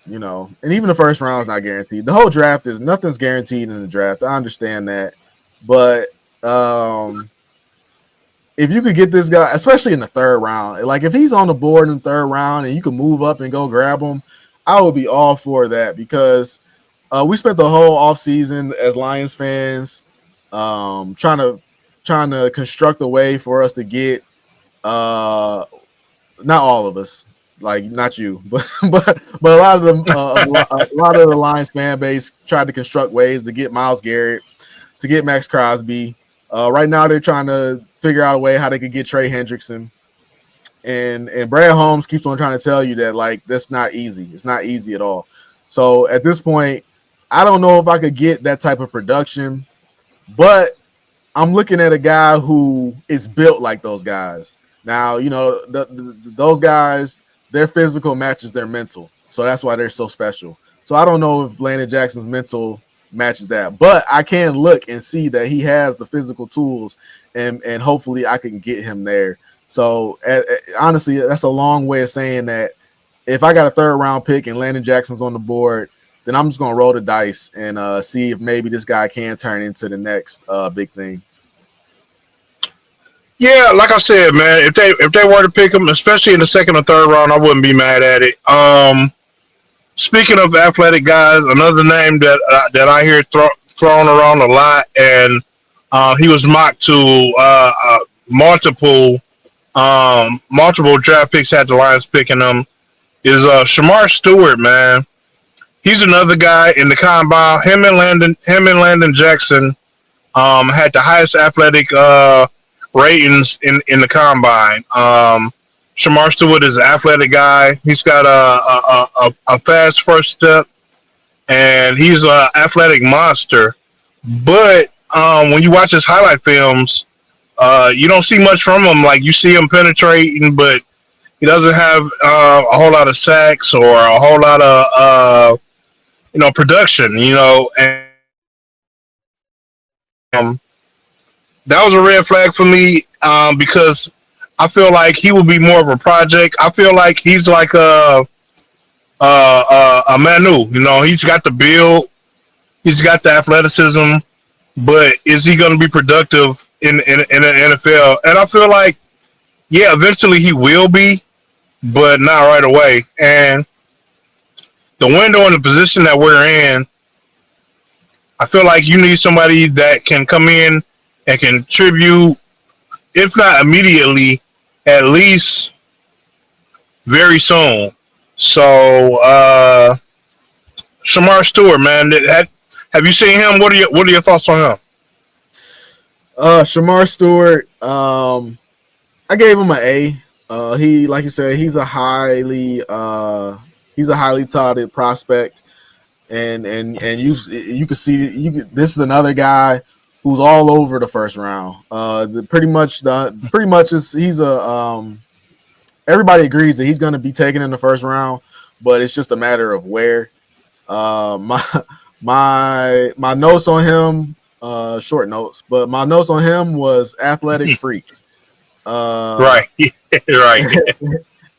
And even the first round is not guaranteed. The whole draft is nothing's guaranteed in the draft. I understand that, but um, if you could get this guy, especially in the third round, like if he's on the board in the third round and you can move up and go grab him, I would be all for that because we spent the whole offseason as Lions fans trying to construct a way for us to get uh, not all of us, like not you, but a lot of them, a lot of the Lions fan base tried to construct ways to get Myles Garrett, to get Max Crosby. Right now, they're trying to figure out a way how they could get Trey Hendrickson, and Brad Holmes keeps on trying to tell you that like that's not easy. It's not easy at all. So at this point, I don't know if I could get that type of production, but I'm looking at a guy who is built like those guys. Now, those guys, their physical matches their mental. So that's why they're so special. So I don't know if Landon Jackson's mental matches that, but I can look and see that he has the physical tools and hopefully I can get him there. So honestly, that's a long way of saying that if I got a third round pick and Landon Jackson's on the board, then I'm just going to roll the dice and see if maybe this guy can turn into the next big thing. Yeah, like I said, man, if they were to pick him, especially in the second or third round, I wouldn't be mad at it. Speaking of athletic guys, another name that I hear thrown around a lot, and he was mocked to multiple multiple draft picks had the Lions picking him. Is Shamar Stewart, man? He's another guy in the combine. Him and Landon Jackson had the highest athletic ratings in the combine. Shamar Stewart is an athletic guy. He's got a fast first step, and he's an athletic monster. But when you watch his highlight films, you don't see much from him. Like you see him penetrating, but he doesn't have a whole lot of sacks or a whole lot of production. And that was a red flag for me because I feel like he will be more of a project. I feel like he's like a Manu. He's got the build, he's got the athleticism, but is he going to be productive in the NFL? And I feel like, yeah, eventually he will be, but not right away. And the window and the position that we're in, I feel like you need somebody that can come in and contribute, if not immediately, at least very soon. So, Shamar Stewart, man, have you seen him? What are your thoughts on him? Shamar Stewart, I gave him an A. He, like you said, he's a highly touted prospect, and you can see this is another guy who's all over the first round. Pretty much he's a everybody agrees that he's going to be taken in the first round, but it's just a matter of where. My notes on him, short notes, but my notes on him was athletic freak. Right, right.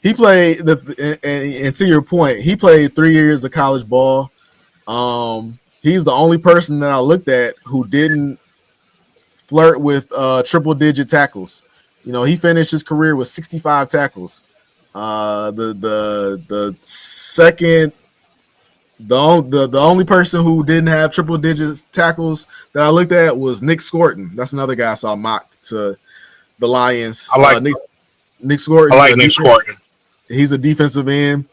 He played and to your point, he played 3 years of college ball. He's the only person that I looked at who didn't flirt with triple digit tackles. He finished his career with 65 tackles. The second, the only person who didn't have triple digit tackles that I looked at was Nick Scorton. That's another guy I saw mocked to the Lions. I like Nick Scorton. I like Nick Scorton. He's a defensive end.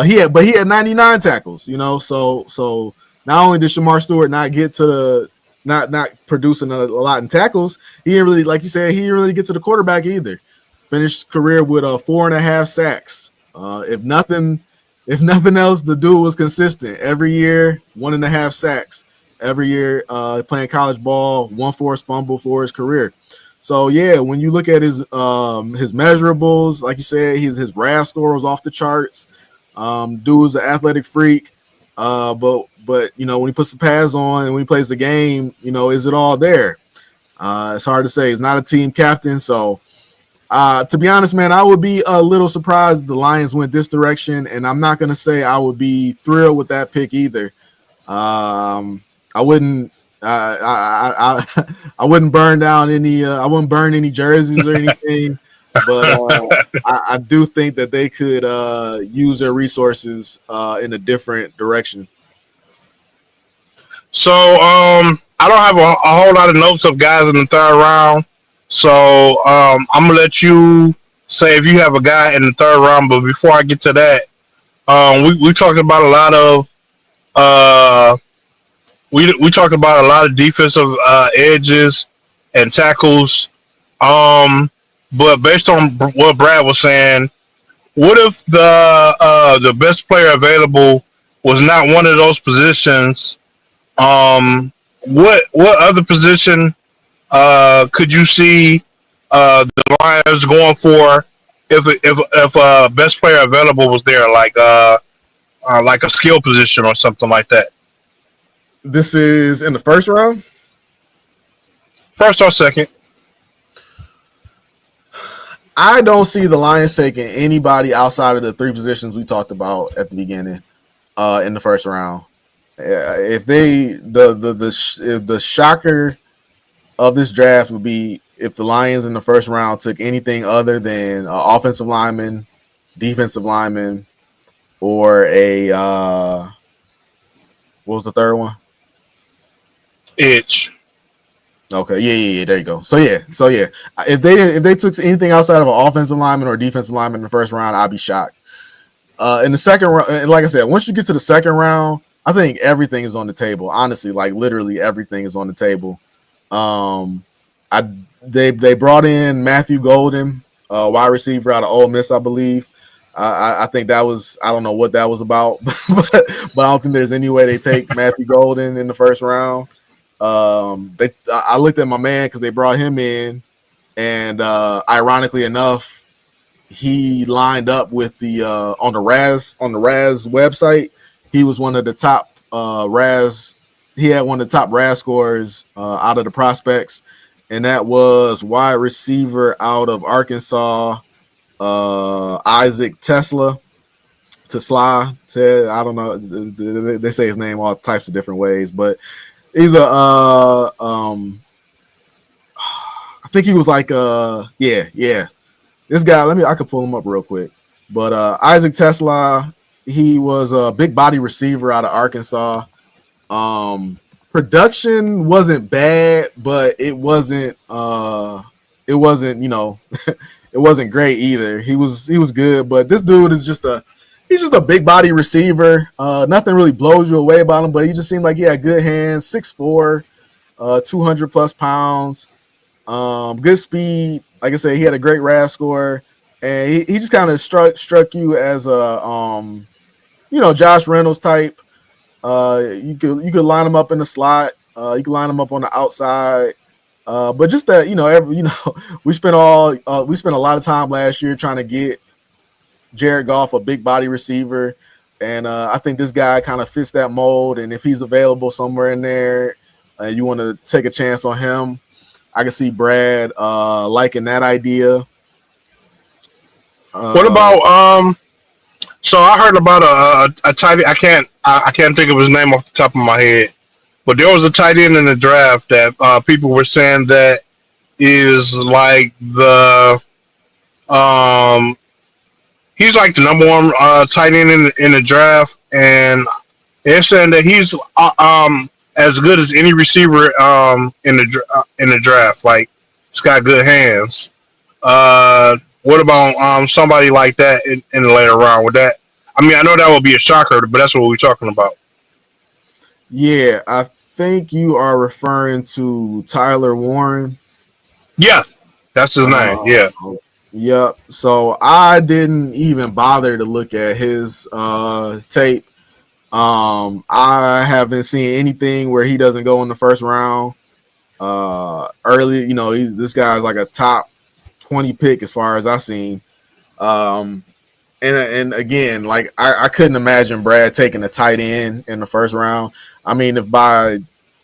He had 99 tackles. So not only did Shamar Stewart not get to the not producing a lot in tackles, he didn't really, like you said, he didn't really get to the quarterback either. Finished his career with 4.5 sacks. If nothing else, the dude was consistent every year. 1.5 sacks every year. Playing college ball, 1 forced fumble for his career. So yeah, when you look at his measurables, like you said, his RAS score was off the charts. Dude is an athletic freak. But when he puts the pads on and when he plays the game, is it all there? It's hard to say. He's not a team captain, so To be honest, man, I would be a little surprised the Lions went this direction, and I'm not gonna say I would be thrilled with that pick either. I wouldn't. I wouldn't burn down any. I wouldn't burn any jerseys or anything, but I do think that they could use their resources in a different direction. So I don't have a whole lot of notes of guys in the third round. So I'm gonna let you say if you have a guy in the third round. But before I get to that, we talked about a lot of uh, we talked about a lot of defensive edges and tackles. Um, but based on what Brad was saying, what if the best player available was not one of those positions? What other position could you see the Lions going for if best player available was there, like a skill position or something like that? This is in the first round. First or second? I don't see the Lions taking anybody outside of the three positions we talked about at the beginning in the first round. If they the shocker of this draft would be if the Lions in the first round took anything other than offensive lineman, defensive lineman, or a what was the third one? Itch. Okay, yeah. There you go. So yeah. If they took anything outside of an offensive lineman or defensive lineman in the first round, I'd be shocked. In the second round, like I said, once you get to the second round, I think everything is on the table. Honestly, like literally everything is on the table. They brought in Matthew Golden, wide receiver out of Ole Miss, I believe. I think that was, I don't know what that was about, but I don't think there's any way they take Matthew Golden in the first round. I looked at my man because they brought him in, and ironically enough, he lined up with the on the Raz website. He was one of the top Raz. He had one of the top Raz scores out of the prospects, and that was wide receiver out of Arkansas, Isaac Tesla. I don't know. They say his name all types of different ways, but he's I think he was like yeah. This guy, I could pull him up real quick. But Isaac Tesla, he was a big body receiver out of Arkansas. Production wasn't bad, but it wasn't it wasn't great either. He was good, but this dude is just he's just a big body receiver. Nothing really blows you away about him, but he just seemed like he had good hands, 6'4", 200 plus pounds, good speed. Like I said, he had a great RAS score, and he just kind of struck you as a Josh Reynolds type. You could line him up in the slot. You could line him up on the outside. But just that, we spent a lot of time last year trying to get Jared Goff a big body receiver, and I think this guy kind of fits that mold. And if he's available somewhere in there, you want to take a chance on him, I can see Brad liking that idea. What about So I heard about a tight end. I can't think of his name off the top of my head, but there was a tight end in the draft that people were saying that is like he's like the number one tight end in the draft, and they're saying that he's as good as any receiver in the draft. Like, he's got good hands. What about somebody like that in the later round? Would that? I mean, I know that would be a shocker, but that's what we're talking about. Yeah, I think you are referring to Tyler Warren. Yeah, that's his name. Yeah. Yep. So I didn't even bother to look at his tape. I haven't seen anything where he doesn't go in the first round. Early, this guy's like a top 20 pick as far as I've seen. And again, like I couldn't imagine Brad taking a tight end in the first round. I mean, if by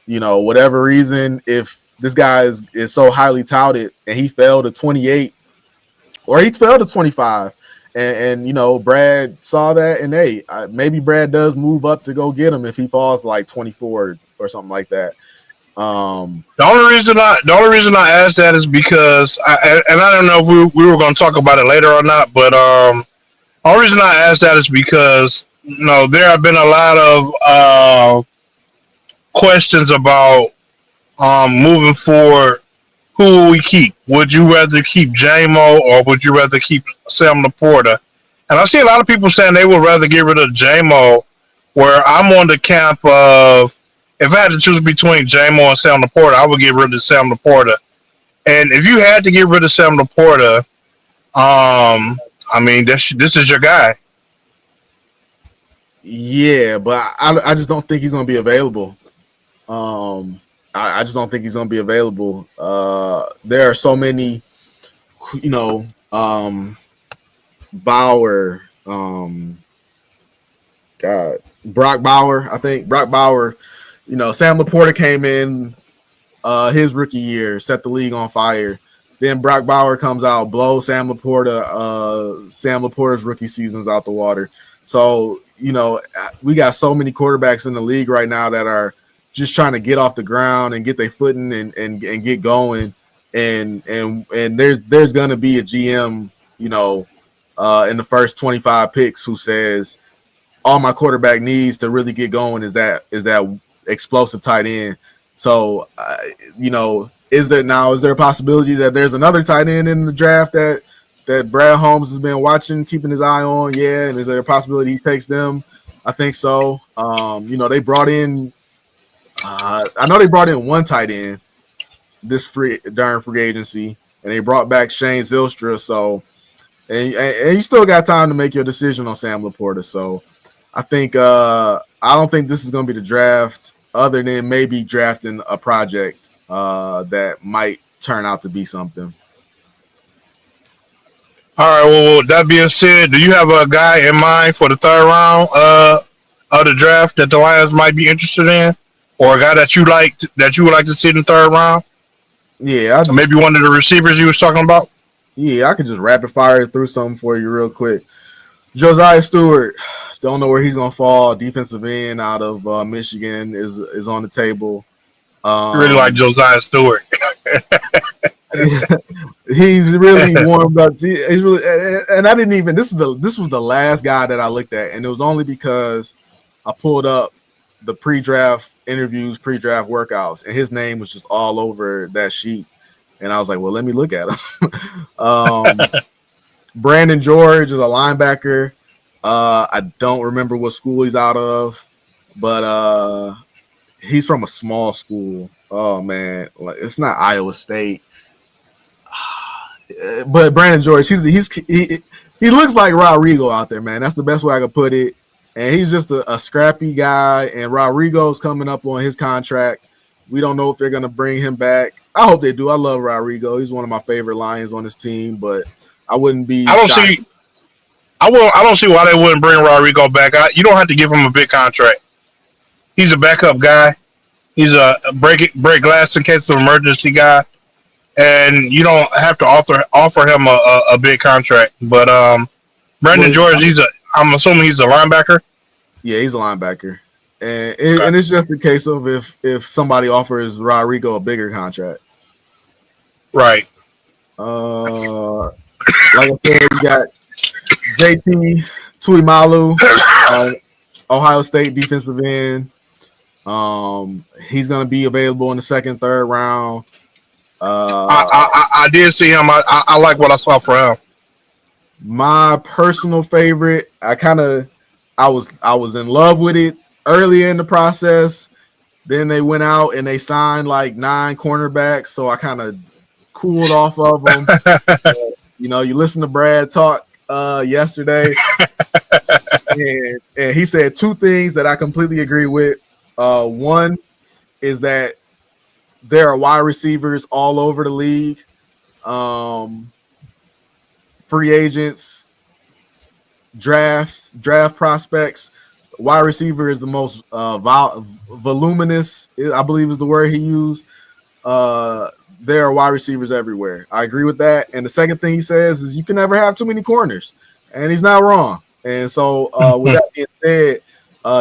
whatever reason, if this guy is so highly touted and he fell to 28, or he fell to 25. And you know, Brad saw that, and hey, maybe Brad does move up to go get him if he falls like 24 or something like that. The only reason I asked that is because and I don't know if we were going to talk about it later or not, but the only reason I asked that is because there have been a lot of questions about moving forward. Who will we keep? Would you rather keep JMO or would you rather keep Sam Laporta? And I see a lot of people saying they would rather get rid of JMO, where I'm on the camp of if I had to choose between JMO and Sam Laporta, I would get rid of Sam Laporta. And if you had to get rid of Sam Laporta, I mean, this is your guy. Yeah, but I just don't think he's going to be available. I just don't think he's going to be available. There are so many, Bauer, Brock Bauer. I think Brock Bauer. Sam Laporta came in his rookie year, set the league on fire. Then Brock Bauer comes out, blows Sam Laporta. Sam Laporta's rookie season's out the water. So we got so many quarterbacks in the league right now that are just trying to get off the ground and get their footing and get going. And there's gonna be a GM, in the first 25 picks who says all my quarterback needs to really get going is that explosive tight end. So is there a possibility that there's another tight end in the draft that Brad Holmes has been watching, keeping his eye on? Yeah, and is there a possibility he takes them? I think so. They brought in I know they brought in one tight end during free agency, and they brought back Shane Zylstra. So, and you still got time to make your decision on Sam Laporta. So, I think I don't think this is going to be the draft, other than maybe drafting a project that might turn out to be something. All right. Well, that being said, do you have a guy in mind for the third round of the draft that the Lions might be interested in, or a guy that you would like to see in the third round? Yeah, maybe one of the receivers you was talking about. Yeah, I could just rapid fire through something for you real quick. Josiah Stewart, don't know where he's gonna fall. Defensive end out of Michigan is on the table. Really like Josiah Stewart. He's really warmed up. He's really, and I didn't even. This was the last guy that I looked at, and it was only because I pulled up the pre-draft interviews, pre-draft workouts, and his name was just all over that sheet. And I was like, well, let me look at him. Brandon George is a linebacker. I don't remember what school he's out of, but he's from a small school. Oh man, like it's not Iowa State. But Brandon George, he looks like Rodrigo out there, man. That's the best way I could put it. And he's just a scrappy guy. And Rodrigo's coming up on his contract. We don't know if they're going to bring him back. I hope they do. I love Rodrigo. He's one of my favorite Lions on this team. But I wouldn't be. I don't see why they wouldn't bring Rodrigo back. You don't have to give him a big contract. He's a backup guy. He's a break glass in case of emergency guy. And you don't have to offer him a big contract. But Brandon George, I'm assuming he's a linebacker. Yeah, he's a linebacker, and it's just a case of if somebody offers Rodrigo a bigger contract. Right. Like I said, we got JT Tuimalu, Ohio State defensive end. He's going to be available in the second, third round. I did see him. I like what I saw for him. My personal favorite, I was in love with it earlier in the process. Then they went out and they signed like 9 cornerbacks, so I kind of cooled off of them. You listen to Brad talk yesterday, and he said 2 things that I completely agree with. One is that there are wide receivers all over the league. Free agents, draft prospects. Wide receiver is the most voluminous, I believe is the word he used. there are wide receivers everywhere. I agree with that. And the second thing he says is you can never have too many corners, and he's not wrong. And so with that being said,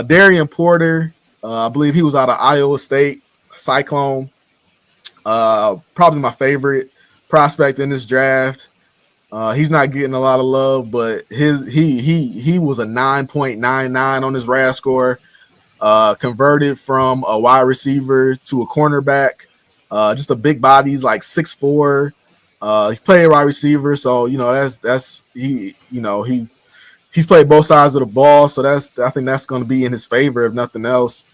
Darian Porter, I believe he was out of Iowa State Cyclone. Probably my favorite prospect in this draft. He's not getting a lot of love, but he was a 9.99 on his RAS score. Converted from a wide receiver to a cornerback. Just a big body. He's like 6'4". He played wide receiver, so that's he. He's played both sides of the ball, so I think that's going to be in his favor if nothing else.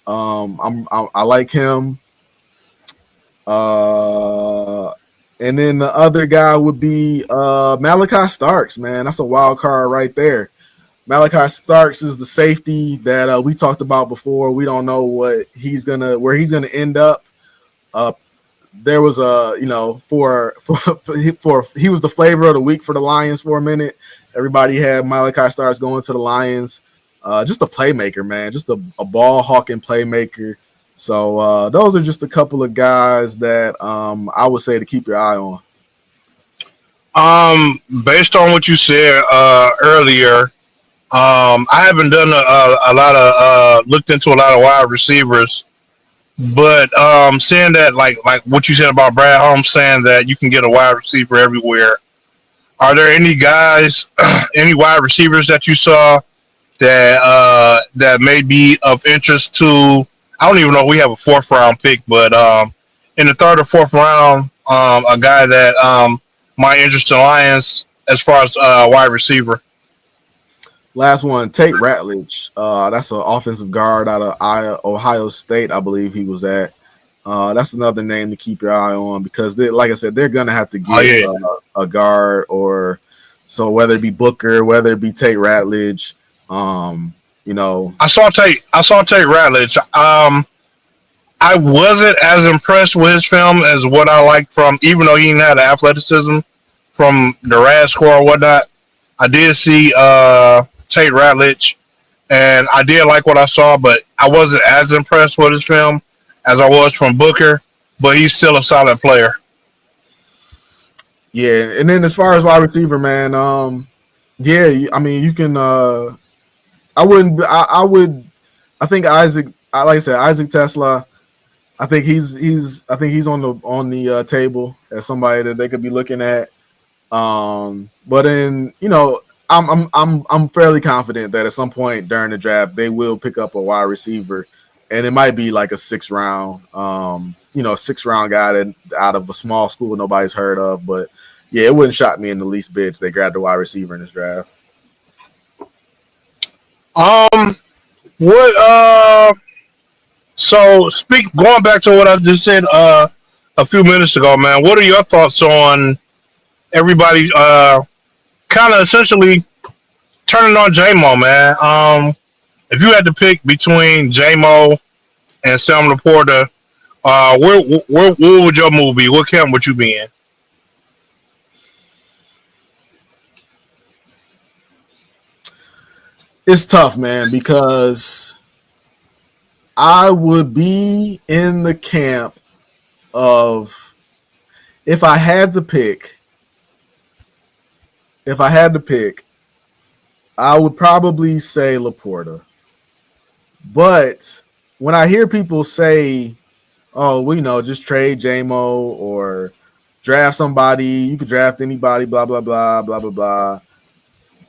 I like him. And then the other guy would be Malachi Starks. Man, that's a wild card right there. Malachi Starks is the safety that we talked about before. We don't know where he's gonna end up. There was for he was the flavor of the week for the Lions for a minute. Everybody had Malachi Starks going to the Lions. Just a playmaker, man. Just a ball hawking playmaker. So those are just a couple of guys that I would say to keep your eye on. Based on what you said earlier, I haven't done a lot of looked into a lot of wide receivers, but saying that like what you said about Brad Holmes saying that you can get a wide receiver everywhere. Are there any guys, any wide receivers that you saw that may be of interest to? I don't even know if we have a 4th round pick, but in the 3rd or 4th round, a guy that might interest the Lions as far as wide receiver. Last one, Tate Ratledge. That's an offensive guard out of Ohio State, I believe he was at. That's another name to keep your eye on because, like I said, they're going to have to get a guard or so, whether it be Booker, whether it be Tate Ratledge. I saw Tate Ratledge. I wasn't as impressed with his film as what I liked from, even though he didn't have the athleticism from the RAS score or whatnot. I did see Tate Ratledge, and I did like what I saw, but I wasn't as impressed with his film as I was from Booker, but he's still a solid player. Yeah, and then as far as wide receiver, man, you can I think Isaac, like I said, Isaac Tesla, I think he's on the table as somebody that they could be looking at. But then, I'm fairly confident that at some point during the draft they will pick up a wide receiver, and it might be like a 6th round, 6th round guy that out of a small school nobody's heard of. But yeah, it wouldn't shock me in the least bit if they grabbed a wide receiver in this draft. So going back to what I just said a few minutes ago, man, what are your thoughts on everybody kind of essentially turning on J-Mo, man? If you had to pick between J-Mo and Sam Laporta, where would your move be? What camp would you be in? It's tough, man, because I would be in the camp of if I had to pick, I would probably say Laporta. But when I hear people say, oh, just trade J-Mo or draft somebody, you could draft anybody, blah, blah, blah, blah, blah, blah.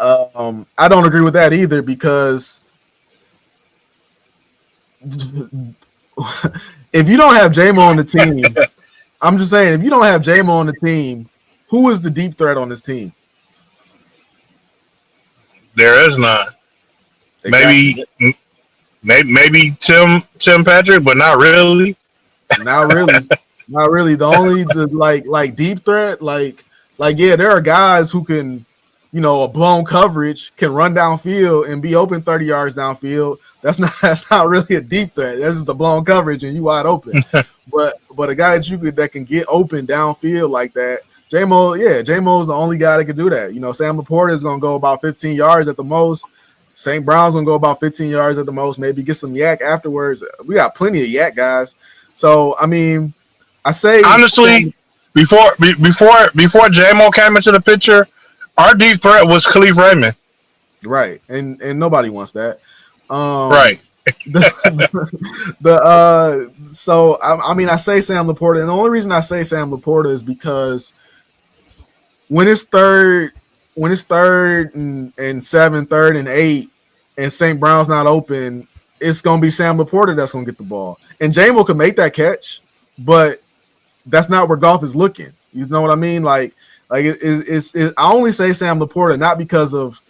I don't agree with that either because if you don't have J-Mo on the team, I'm just saying, if you don't have J-Mo on the team, who is the deep threat on this team? There is none. Exactly. Maybe Tim Patrick, but not really. Not really. The only deep threat, there are guys who can, a blown coverage can run downfield and be open 30 yards downfield. That's not really a deep threat. That's just a blown coverage and you wide open. but a guy that can get open downfield like that. J-Mo is the only guy that can do that. Sam Laporta is gonna go about 15 yards at the most. St. Brown's gonna go about 15 yards at the most. Maybe get some yak afterwards. We got plenty of yak guys. So I say Honestly, before JMO came into the picture, our deep threat was Khalif Raymond. right, and nobody wants that. Right. So I mean I say Sam Laporta, and the only reason I say Sam Laporta is because when it's third and seven, third and 8, and St. Brown's not open, it's gonna be Sam Laporta that's gonna get the ball. And Jamo can make that catch, but that's not where Goff is looking. You know what I mean? I only say Sam Laporta not because of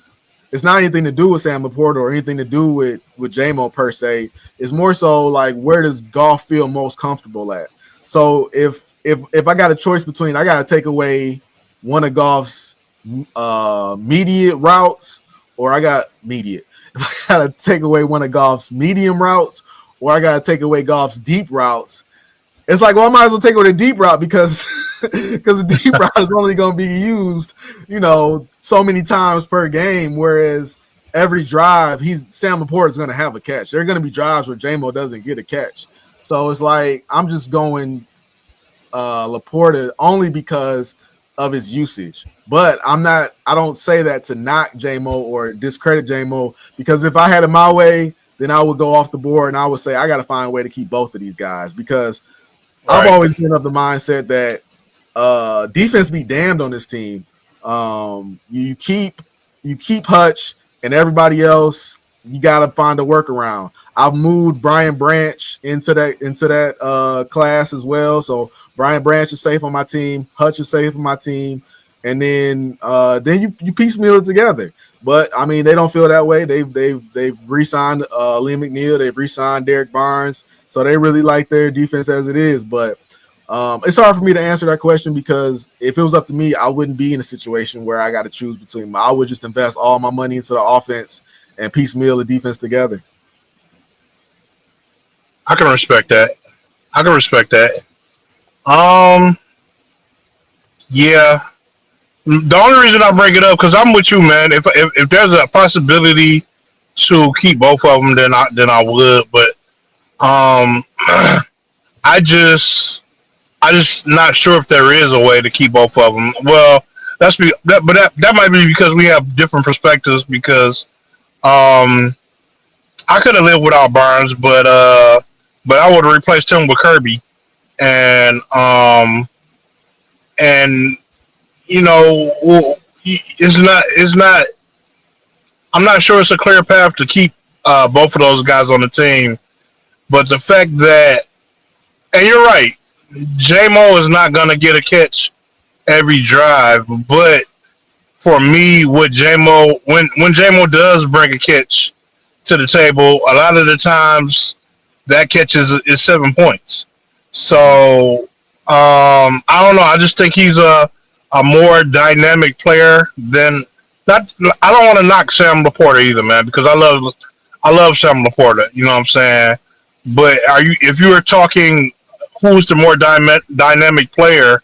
it's not anything to do with Sam Laporta or anything to do with Jamo per se. It's more so like where does Goff feel most comfortable at? So if I got a choice between I got to take away one of Goff's mediate routes, or I got mediate. If I got to take away one of Goff's medium routes, or I got to take away Goff's deep routes, it's like, well, I might as well take away the deep route because the deep route is only going to be used, so many times per game. Whereas every drive, Sam Laporta is going to have a catch. There are going to be drives where Jamo doesn't get a catch. So it's like I'm just going Laporta only because of his usage. But I don't say that to knock Jamo or discredit Jamo, because if I had it my way, then I would go off the board and I would say I got to find a way to keep both of these guys, because I've always been of the mindset that defense be damned on this team. You keep Hutch and everybody else, you got to find a workaround. I've moved Brian Branch into that class as well. So Brian Branch is safe on my team. Hutch is safe on my team. And then you piecemeal it together. But I mean, they don't feel that way. They've re-signed Liam McNeil. They've re-signed Derek Barnes. So they really like their defense as it is. But it's hard for me to answer that question, because if it was up to me, I wouldn't be in a situation where I got to choose between them. I would just invest all my money into the offense and piecemeal the defense together. I can respect that. Yeah. The only reason I bring it up, because I'm with you, man. If there's a possibility to keep both of them, then I would. But I just not sure if there is a way to keep both of them. Well, that might be because we have different perspectives. Because I could have lived without Barnes, but I would have replaced him with Kirby, and it's not. I'm not sure it's a clear path to keep both of those guys on the team. But the fact that, and you're right, J-Mo is not going to get a catch every drive. But for me, with J-Mo, when J-Mo does bring a catch to the table, a lot of the times that catch is 7 points. So I don't know. I just think he's a more dynamic player than not. I don't want to knock Sam Laporta either, man, because I love Sam Laporta. You know what I'm saying? But if you were talking who's the more dynamic player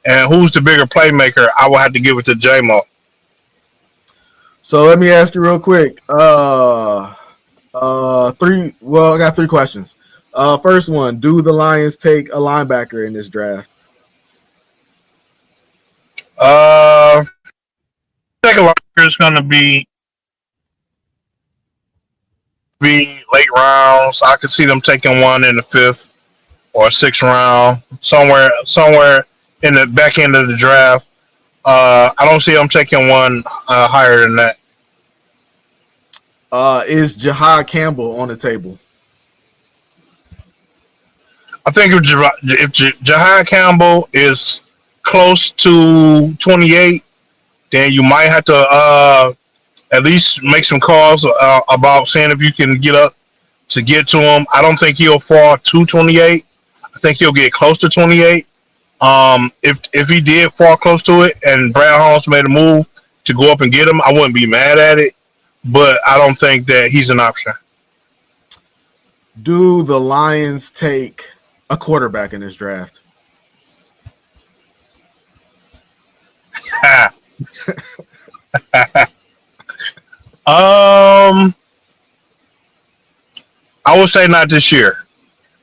and who's the bigger playmaker, I will have to give it to J-Mo. So let me ask you real quick. I got 3 questions. First one, do the Lions take a linebacker in this draft? Second linebacker is going to be late rounds. I could see them taking one in the 5th or 6th round, somewhere in the back end of the draft. I don't see them taking one higher than that. Is Jahad Campbell on the table? I think if Jahad Campbell is close to 28, then you might have to at least make some calls about seeing if you can get up to get to him. I don't think he'll fall to 28. I think he'll get close to 28. If he did fall close to it and Brad Holmes made a move to go up and get him, I wouldn't be mad at it. But I don't think that he's an option. Do the Lions take a quarterback in this draft? I would say not this year.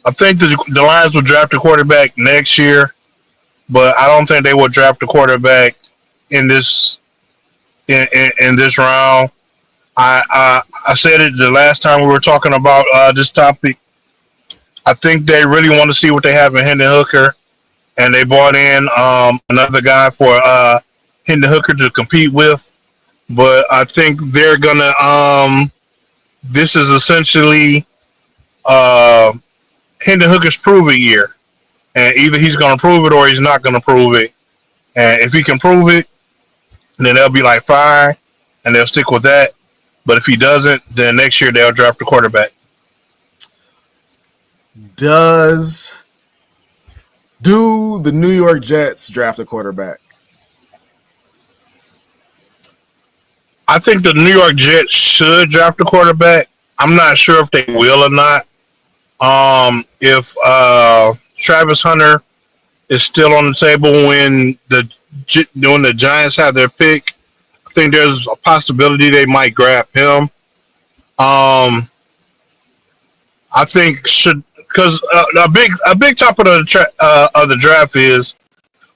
I think the Lions will draft a quarterback next year, but I don't think they will draft a quarterback in this in this round. I said it the last time we were talking about this topic. I think they really want to see what they have in Hendon Hooker, and they brought in another guy for Hendon Hooker to compete with. But I think they're gonna. This is essentially uh, Hendon Hooker's prove it year, and either he's gonna prove it or he's not gonna prove it. And if he can prove it, then they'll be like fine, and they'll stick with that. But if he doesn't, then next year they'll draft a quarterback. Do the New York Jets draft a quarterback? I think the New York Jets should draft a quarterback. I'm not sure if they will or not. If Travis Hunter is still on the table when the Giants have their pick, I think there's a possibility they might grab him. I think because a big topic of the draft is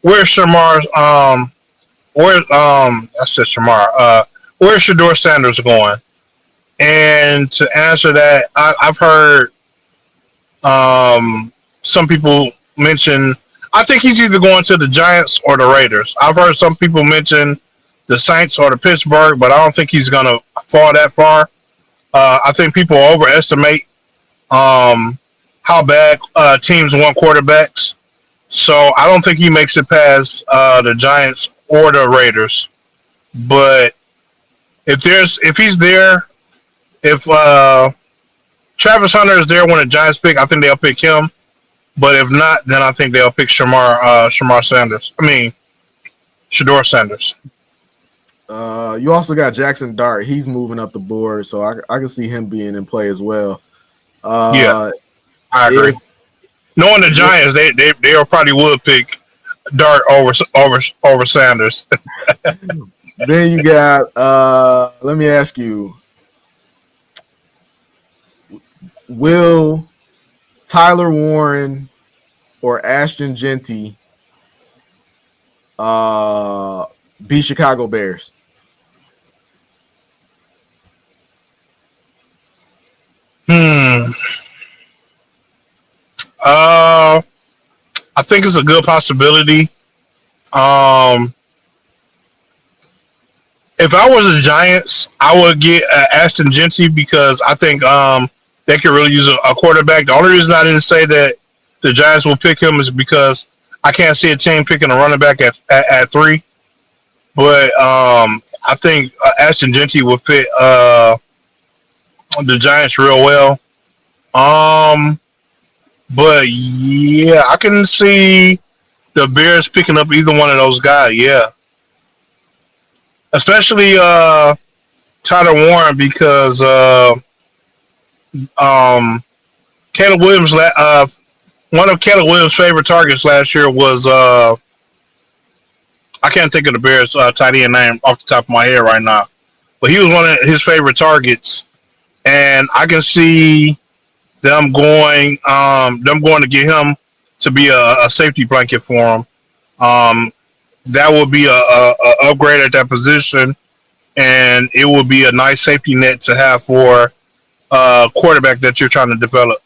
where's Shamar's I said Shamar where's Shedeur Sanders going? And to answer that, I've heard some people mention. I think he's either going to the Giants or the Raiders. I've heard some people mention the Saints or the Pittsburgh, but I don't think he's going to fall that far. I think people overestimate how bad teams want quarterbacks. So I don't think he makes it past the Giants or the Raiders. But if he's there, if Travis Hunter is there when the Giants pick, I think they'll pick him. But if not, then I think they'll pick Shedeur Sanders. You also got Jackson Dart. He's moving up the board, so I can see him being in play as well. Yeah, I agree. Knowing the Giants, they probably would pick Dart over Sanders. Then you got let me ask you, will Tyler Warren or Ashton Genty be Chicago Bears? I think it's a good possibility. If I was the Giants, I would get Ashton Genty because I think they could really use a quarterback. The only reason I didn't say that the Giants will pick him is because I can't see a team picking a running back at 3. But I think Ashton Genty would fit the Giants real well. But yeah, I can see the Bears picking up either one of those guys. Yeah, especially Tyler Warren because Caleb Williams. One of Caleb Williams' favorite targets last year was I can't think of the Bears tight end name off the top of my head right now, but he was one of his favorite targets, and I can see them going to get him to be a safety blanket for him. That would be a upgrade at that position, and it would be a nice safety net to have for a quarterback that you're trying to develop.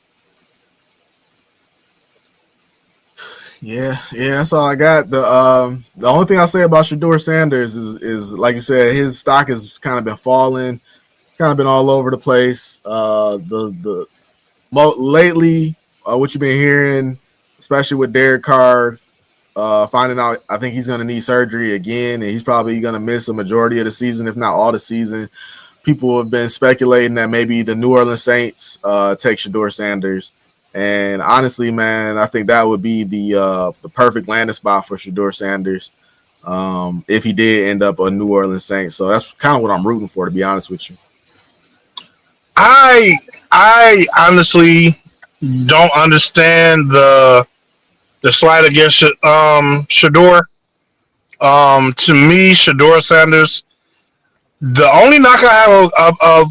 Yeah, that's all I got. The only thing I'll say about Shedeur Sanders is like you said, his stock has kind of been falling. It's kind of been all over the place. Lately, what you've been hearing, especially with Derek Carr finding out, I think he's going to need surgery again, and he's probably going to miss a majority of the season, if not all the season. People have been speculating that maybe the New Orleans Saints take Shedeur Sanders. And honestly, man, I think that would be the perfect landing spot for Shedeur Sanders if he did end up a New Orleans Saint. So that's kind of what I'm rooting for, to be honest with you. I honestly don't understand the slide against Shedeur. To me, Shedeur Sanders, the only knock I have of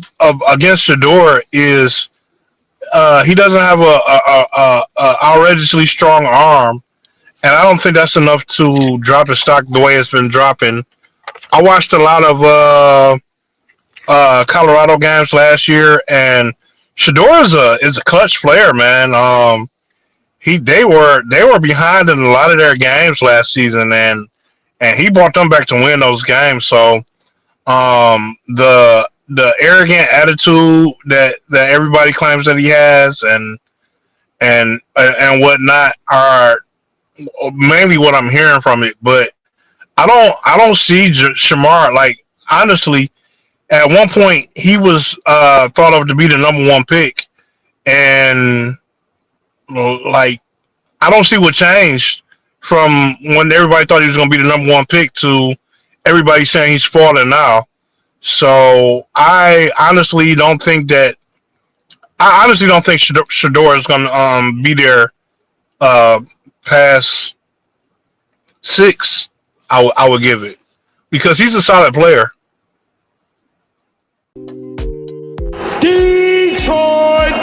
against Shedeur is he doesn't have a outrageously strong arm, and I don't think that's enough to drop his stock the way it's been dropping. I watched a lot of Colorado games last year, and Shedeur is a clutch player, man. They were behind in a lot of their games last season, and he brought them back to win those games. So the arrogant attitude that everybody claims that he has and whatnot are mainly what I'm hearing from it. But I don't see Shamar, like, honestly. At one point, he was thought of to be the number one pick, and like, I don't see what changed from when everybody thought he was going to be the number one pick to everybody saying he's falling now. So I honestly don't think Shedeur is going to be there past 6. I would give it, because he's a solid player. Detroit